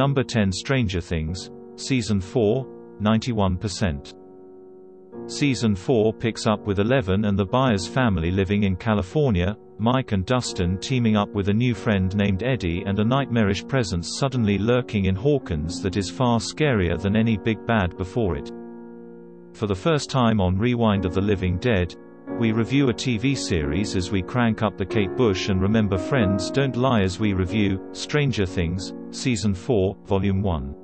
Number 10 Stranger Things, Season 4, 91%. Season 4 picks up with 11 and the Byers family living in California, Mike and Dustin teaming up with a new friend named Eddie and a nightmarish presence suddenly lurking in Hawkins that is far scarier than any big bad before it. For the first time on Rewind of the Living Dead, we review a TV series as we crank up the Kate Bush and Remember Friends Don't Lie as we review Stranger Things, Season 4, Volume 1.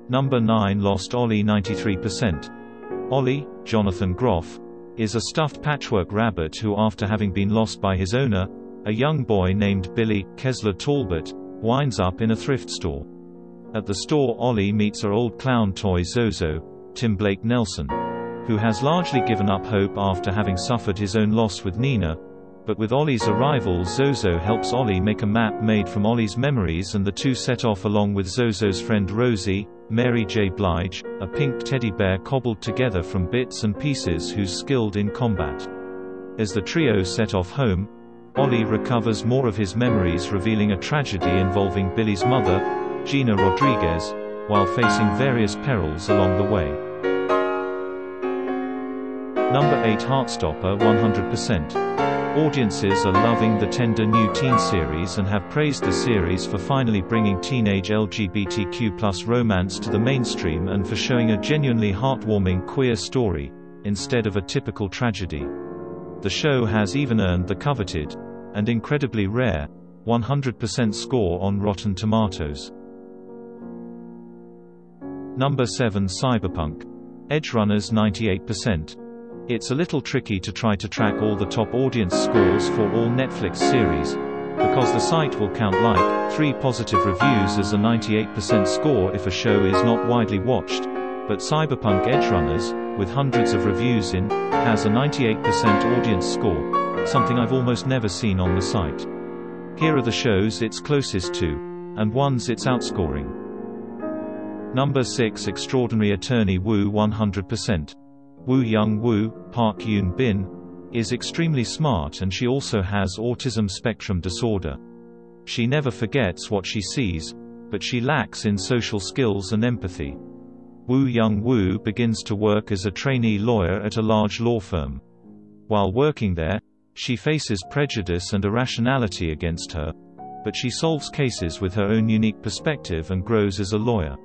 Number 9 Lost Ollie 93%. Ollie, Jonathan Groff, is a stuffed patchwork rabbit who, after having been lost by his owner, a young boy named Billy Kessler Talbot, winds up in a thrift store. At the store, Ollie meets her old clown toy Zozo, Tim Blake Nelson, who has largely given up hope after having suffered his own loss with Nina. But with Ollie's arrival, Zozo helps Ollie make a map made from Ollie's memories, and the two set off along with Zozo's friend Rosie, Mary J. Blige, a pink teddy bear cobbled together from bits and pieces who's skilled in combat. As the trio set off home, Ollie recovers more of his memories, revealing a tragedy involving Billy's mother, Gina Rodriguez, while facing various perils along the way. Number 8 Heartstopper 100%. Audiences are loving the tender new teen series and have praised the series for finally bringing teenage LGBTQ+ romance to the mainstream and for showing a genuinely heartwarming queer story, instead of a typical tragedy. The show has even earned the coveted, and incredibly rare, 100% score on Rotten Tomatoes. Number 7 Cyberpunk. Edgerunners 98%. It's a little tricky to try to track all the top audience scores for all Netflix series, because the site will count like 3 positive reviews as a 98% score if a show is not widely watched, but Cyberpunk Edgerunners, with hundreds of reviews in, has a 98% audience score, something I've almost never seen on the site. Here are the shows it's closest to, and ones it's outscoring. Number 6 Extraordinary Attorney Woo 100%. Woo Young-woo, Park Yoon-bin, is extremely smart, and she also has autism spectrum disorder. She never forgets what she sees, but she lacks in social skills and empathy. Woo Young-woo begins to work as a trainee lawyer at a large law firm. While working there, she faces prejudice and irrationality against her, but she solves cases with her own unique perspective and grows as a lawyer.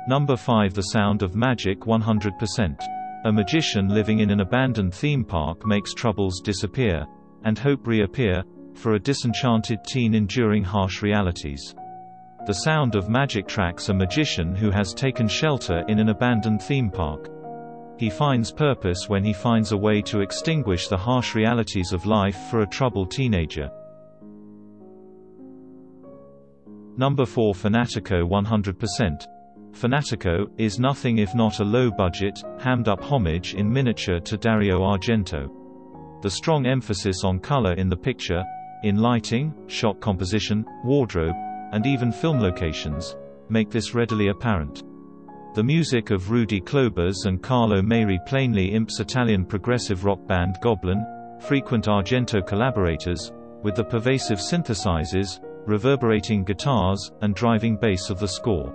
Number 5 The Sound of Magic 100%. A magician living in an abandoned theme park makes troubles disappear, and hope reappear, for a disenchanted teen enduring harsh realities. The Sound of Magic tracks a magician who has taken shelter in an abandoned theme park. He finds purpose when he finds a way to extinguish the harsh realities of life for a troubled teenager. Number 4 Fanatico 100%. Fanatico is nothing if not a low-budget, hammed-up homage in miniature to Dario Argento. The strong emphasis on color in the picture, in lighting, shot composition, wardrobe, and even film locations, make this readily apparent. The music of Rudy Klobers and Carlo Meri plainly imps Italian progressive rock band Goblin, frequent Argento collaborators, with the pervasive synthesizers, reverberating guitars, and driving bass of the score.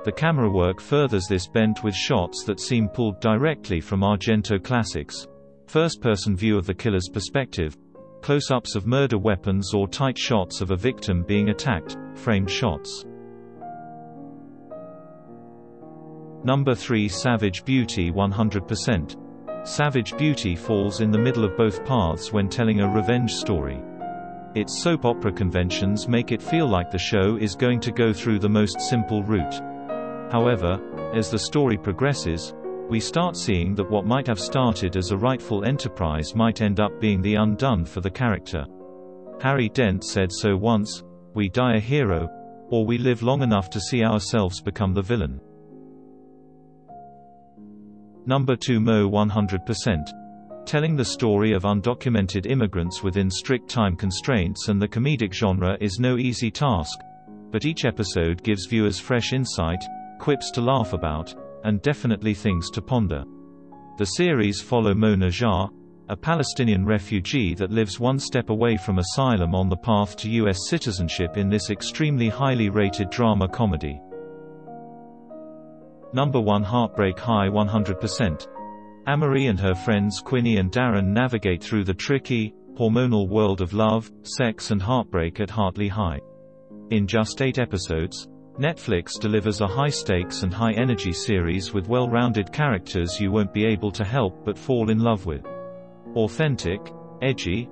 The camera work furthers this bent with shots that seem pulled directly from Argento classics. First-person view of the killer's perspective, close-ups of murder weapons or tight shots of a victim being attacked, framed shots. Number 3 Savage Beauty 100%. Savage Beauty falls in the middle of both paths when telling a revenge story. Its soap opera conventions make it feel like the show is going to go through the most simple route. However, as the story progresses, we start seeing that what might have started as a rightful enterprise might end up being the undone for the character. Harry Dent said so once, "We die a hero, or we live long enough to see ourselves become the villain." Number 2 Mo 100%. Telling the story of undocumented immigrants within strict time constraints and the comedic genre is no easy task, but each episode gives viewers fresh insight, quips to laugh about, and definitely things to ponder. The series follow Mo Najjar, a Palestinian refugee that lives one step away from asylum on the path to U.S. citizenship in this extremely highly rated drama comedy. Number 1. Heartbreak High 100%. Amory and her friends Quinny and Darren navigate through the tricky, hormonal world of love, sex and heartbreak at Heartbreak High. In just 8 episodes, Netflix delivers a high-stakes and high-energy series with well-rounded characters you won't be able to help but fall in love with. Authentic, edgy,